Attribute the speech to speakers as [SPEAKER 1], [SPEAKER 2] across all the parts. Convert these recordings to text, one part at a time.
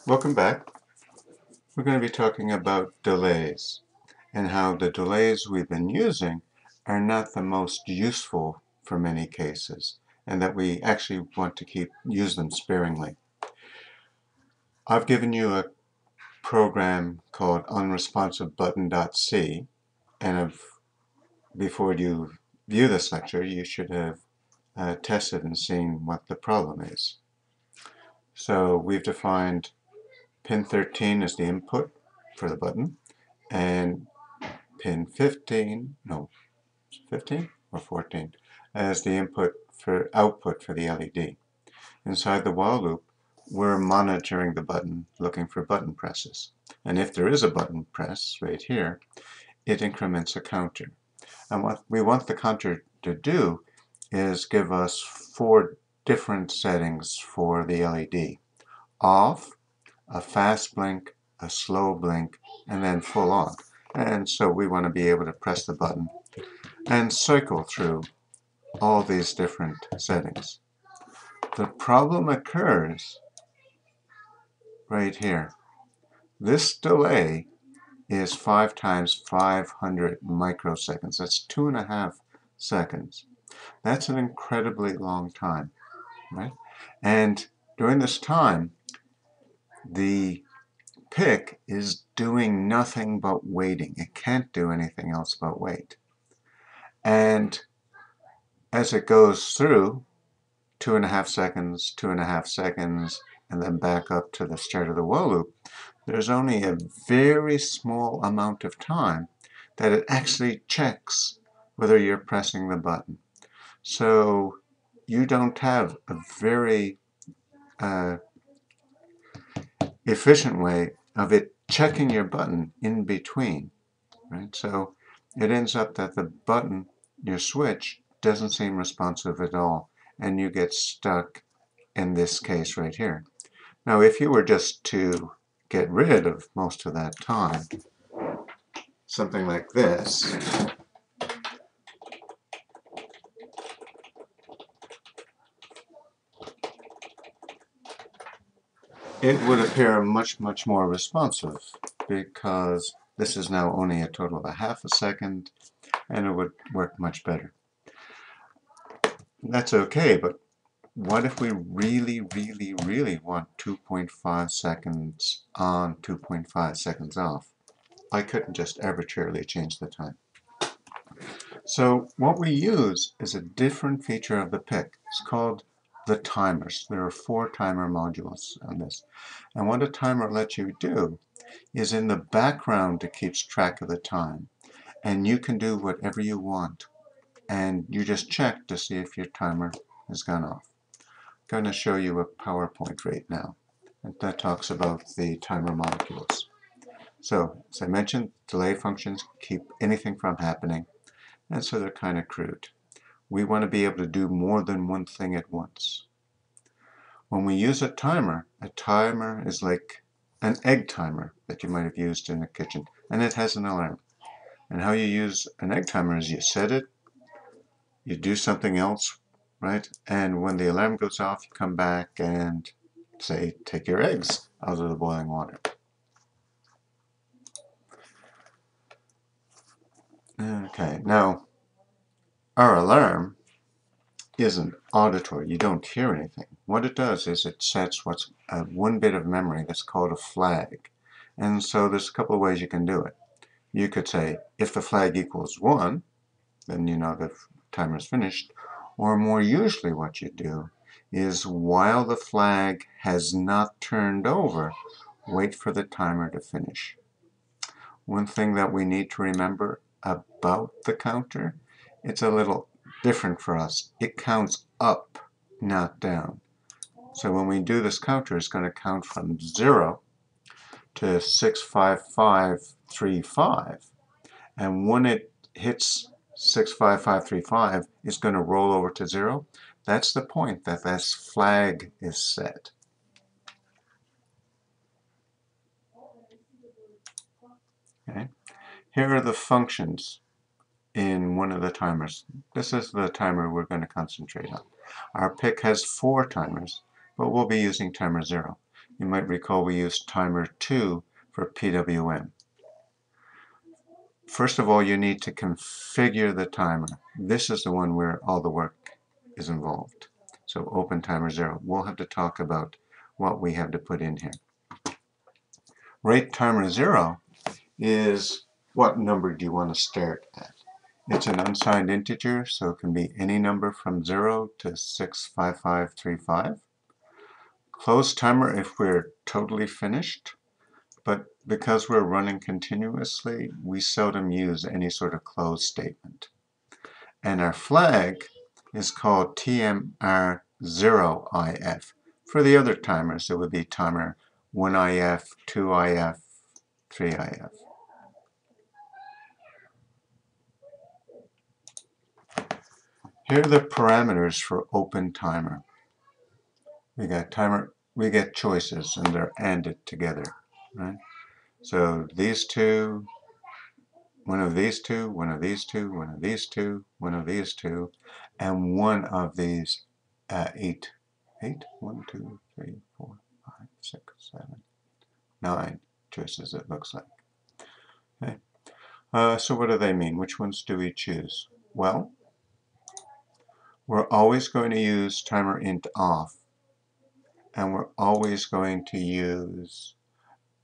[SPEAKER 1] Welcome back. We're going to be talking about delays and how the delays we've been using are not the most useful for many cases and that we actually want to use them sparingly. I've given you a program called unresponsivebutton.c, and before you view this lecture you should have tested and seen what the problem is. So we've defined pin 13 as the input for the button, and pin 15 or 14 as the output for the LED. Inside the while loop, we're monitoring the button, looking for button presses. And if there is a button press right here, it increments a counter. And what we want the counter to do is give us 4 different settings for the LED. Off, a fast blink, a slow blink, and then full on. And so we want to be able to press the button and cycle through all these different settings. The problem occurs right here. This delay is 5 times 500 microseconds. That's 2.5 seconds. That's an incredibly long time, right? And during this time, the PIC is doing nothing but waiting. It can't do anything else but wait. And as it goes through 2.5 seconds, 2.5 seconds, and then back up to the start of the while loop, there's only a very small amount of time that it actually checks whether you're pressing the button. So you don't have a very efficient way of it checking your button in between, right? So it ends up that the button, your switch, doesn't seem responsive at all, and you get stuck in this case right here. Now, if you were just to get rid of most of that time, something like this, it would appear much, much more responsive, because this is now only a total of a half a second, and it would work much better. That's okay, but what if we really, really, really want 2.5 seconds on, 2.5 seconds off? I couldn't just arbitrarily change the time. So what we use is a different feature of the PIC. It's called the timers. There are 4 timer modules on this. And what a timer lets you do is in the background it keeps track of the time. And you can do whatever you want. And you just check to see if your timer has gone off. I'm going to show you a PowerPoint right now that talks about the timer modules. So, as I mentioned, delay functions keep anything from happening, and so they're kind of crude. We want to be able to do more than one thing at once. When we use a timer is like an egg timer that you might have used in the kitchen, and it has an alarm. And how you use an egg timer is you set it, you do something else, right? And when the alarm goes off, you come back and say, take your eggs out of the boiling water. Okay, now our alarm isn't auditory. You don't hear anything. What it does is it sets what's one bit of memory that's called a flag. And so there's a couple of ways you can do it. You could say, if the flag equals 1, then you know the timer is finished. Or more usually what you do is while the flag has not turned over, wait for the timer to finish. One thing that we need to remember about the counter, it's a little different for us. It counts up, not down. So when we do this counter, it's going to count from 0 to 65535. And when it hits 65535, it's going to roll over to 0. That's the point that this flag is set. Okay. Here are the functions in one of the timers. This is the timer we're going to concentrate on. Our PIC has 4 timers, but we'll be using timer 0. You might recall we used timer 2 for PWM. First of all, you need to configure the timer. This is the one where all the work is involved. So open timer 0. We'll have to talk about what we have to put in here. Rate timer 0 is what number do you want to start at. It's an unsigned integer, so it can be any number from 0 to 65535. Close timer if we're totally finished, but because we're running continuously, we seldom use any sort of close statement. And our flag is called TMR0IF. For the other timers, it would be timer 1IF, 2IF, 3IF. Here are the parameters for open timer. We get choices and they're ANDed together, right? So these two, one of these two, one of these two, one of these two, one of these two, and one of these 8. 1, 2, 3, 4, 5, 6, 7, 9 choices it looks like. Okay. So what do they mean? Which ones do we choose? Well, we're always going to use timer int off, and we're always going to use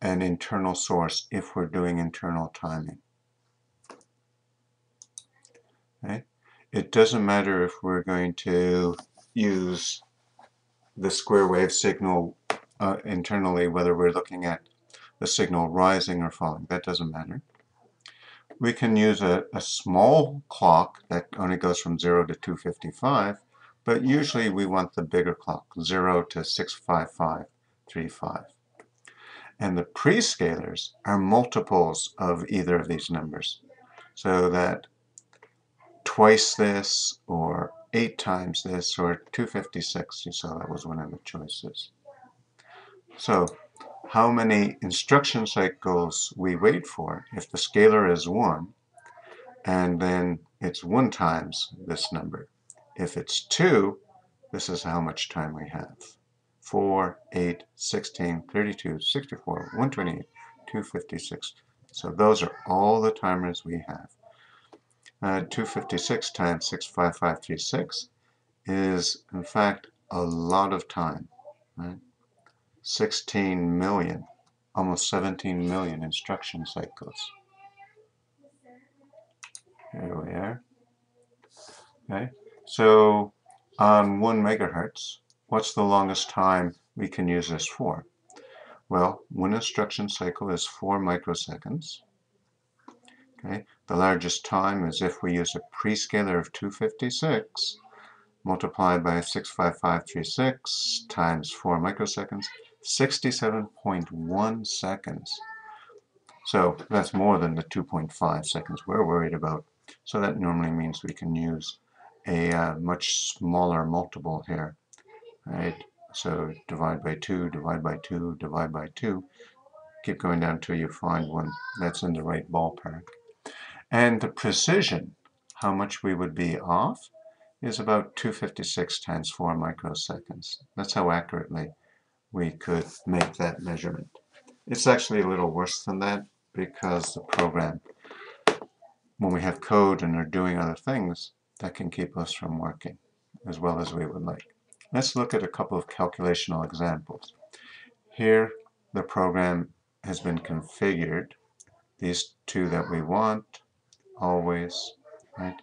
[SPEAKER 1] an internal source if we're doing internal timing. Okay? It doesn't matter if we're going to use the square wave signal internally, whether we're looking at the signal rising or falling. That doesn't matter. We can use a small clock that only goes from 0 to 255, but usually we want the bigger clock, 0 to 65535. And the prescalers are multiples of either of these numbers, so that twice this or 8 times this or 256, you saw that was one of the choices. So how many instruction cycles we wait for, if the scalar is 1, and then it's 1 times this number. If it's 2, this is how much time we have. 4, 8, 16, 32, 64, 128, 256. So those are all the timers we have. 256 times 65536 is, in fact, a lot of time. Right? 16 million, almost 17 million instruction cycles. Here we are. Okay, so on 1 megahertz, what's the longest time we can use this for? Well, one instruction cycle is 4 microseconds. Okay, the largest time is if we use a prescaler of 256 multiplied by 65536 times 4 microseconds, 67.1 seconds. So that's more than the 2.5 seconds we're worried about. So that normally means we can use a much smaller multiple here. Right? So divide by 2, divide by 2, divide by 2. Keep going down until you find one that's in the right ballpark. And the precision, how much we would be off, is about 256 times 4 microseconds. That's how accurately we could make that measurement. It's actually a little worse than that because the program, when we have code and are doing other things, that can keep us from working as well as we would like. Let's look at a couple of calculational examples. Here, the program has been configured. These two that we want, always, right?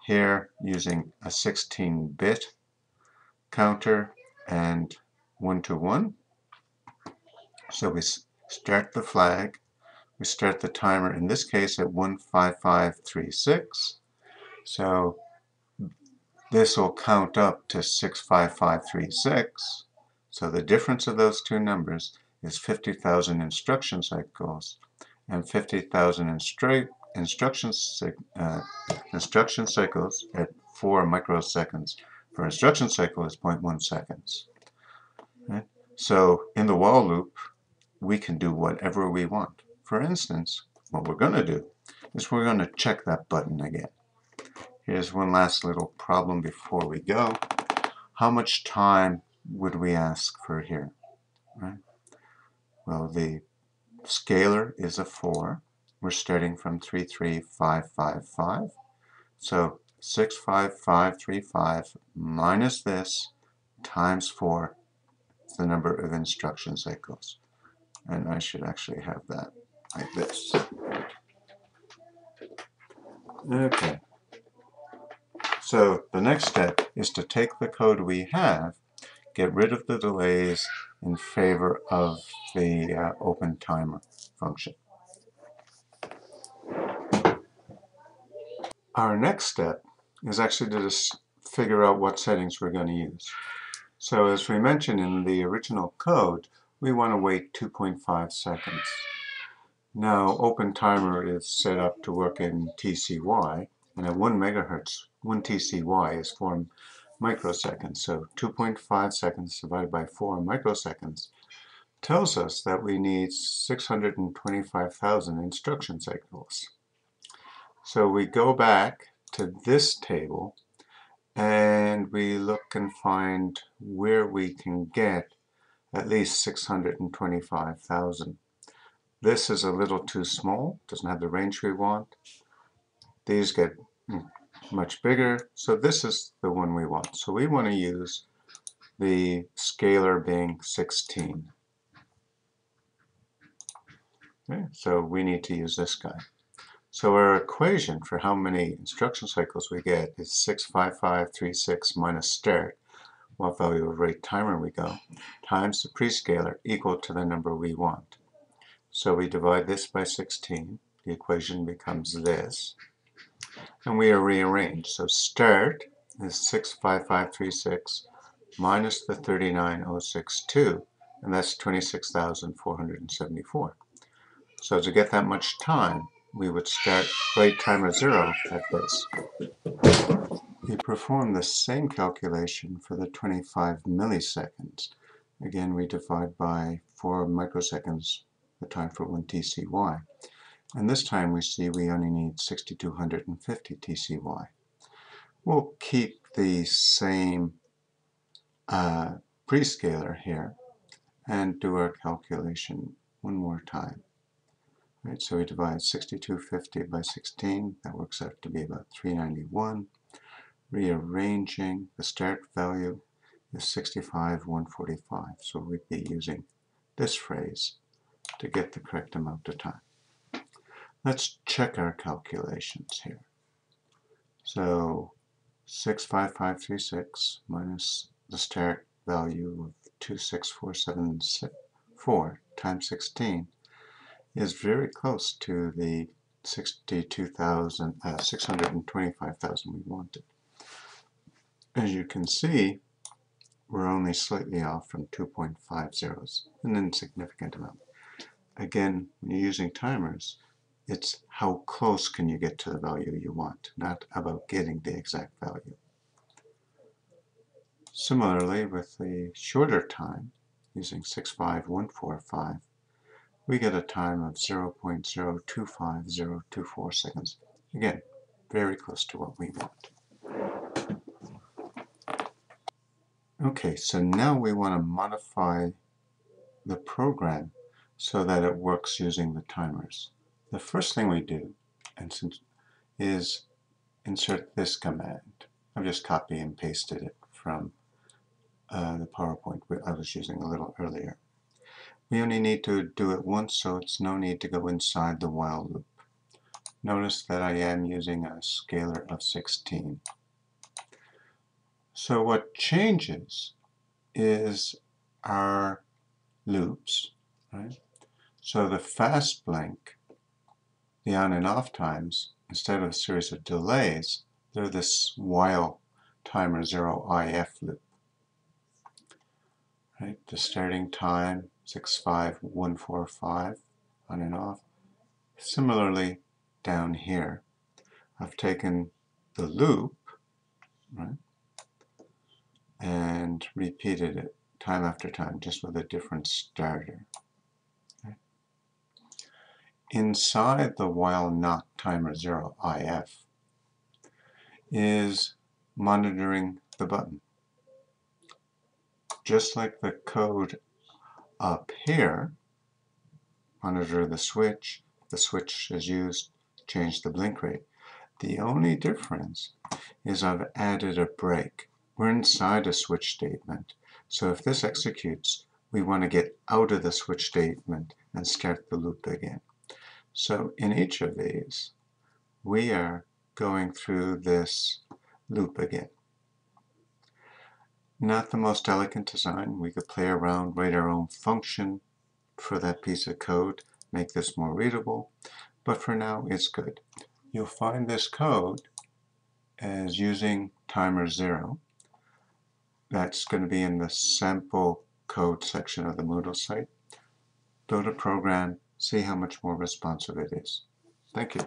[SPEAKER 1] Here, using a 16-bit counter and 1 to 1. So we start the flag. We start the timer, in this case, at 15536. So this will count up to 65536. So the difference of those two numbers is 50,000 instruction cycles, and 50,000 instruction cycles at 4 microseconds per instruction cycle is 0.1 seconds. Right? So in the while loop, we can do whatever we want. For instance, what we're going to do is we're going to check that button again. Here's one last little problem before we go. How much time would we ask for here? Right? Well, the scalar is a 4. We're starting from 33555. So 65535 minus this times 4 is the number of instruction cycles. And I should actually have that like this. Okay. So the next step is to take the code we have, get rid of the delays in favor of the open timer function. Our next step is actually to just figure out what settings we're going to use. So as we mentioned in the original code, we want to wait 2.5 seconds. Now, open timer is set up to work in TCY, and at 1 megahertz, 1 TCY is 4 microseconds. So 2.5 seconds divided by 4 microseconds tells us that we need 625,000 instruction cycles. So we go back to this table and we look and find where we can get at least 625,000. This is a little too small, doesn't have the range we want. These get much bigger, so this is the one we want. So we want to use the scalar being 16. Okay, so we need to use this guy. So our equation for how many instruction cycles we get is 65536 minus start, what value of rate timer we go, times the prescalar equal to the number we want. So we divide this by 16, the equation becomes this, and we rearrange. So start is 65536 minus the 39062, and that's 26,474. So to get that much time, we would start rate timer 0 at this. We perform the same calculation for the 25 milliseconds. Again, we divide by 4 microseconds, the time for 1 TCY. And this time we see we only need 6,250 TCY. We'll keep the same prescalar here and do our calculation one more time. Right, so we divide 6250 by 16, that works out to be about 391. Rearranging, the start value is 65,145, so we'd be using this phrase to get the correct amount of time. Let's check our calculations here. So 65536 minus the start value of 26474 times 16 is very close to the 625,000 we wanted. As you can see, we're only slightly off from 2.5 zeros, an insignificant amount. Again, when you're using timers, it's how close can you get to the value you want, not about getting the exact value. Similarly, with the shorter time, using 65145, we get a time of 0.025024 seconds. Again, very close to what we want. Okay, so now we want to modify the program so that it works using the timers. The first thing we do is insert this command. I've just copy and pasted it from the PowerPoint I was using a little earlier. We only need to do it once, so it's no need to go inside the while loop. Notice that I am using a scalar of 16. So what changes is our loops, right? So the fast blink, the on and off times, instead of a series of delays, they're this while timer 0 IF loop. Right? The starting time 65145 on and off. Similarly, down here, I've taken the loop, right, and repeated it time after time, just with a different starter. Okay. Inside the while not timer 0 IF is monitoring the button. Just like the code up here, monitor the switch is used, change the blink rate. The only difference is I've added a break. We're inside a switch statement, so if this executes, we want to get out of the switch statement and start the loop again. So in each of these, we are going through this loop again. Not the most elegant design. We could play around, write our own function for that piece of code, make this more readable, but for now it's good. You'll find this code as using timer 0. That's going to be in the sample code section of the Moodle site. Build a program, see how much more responsive it is. Thank you.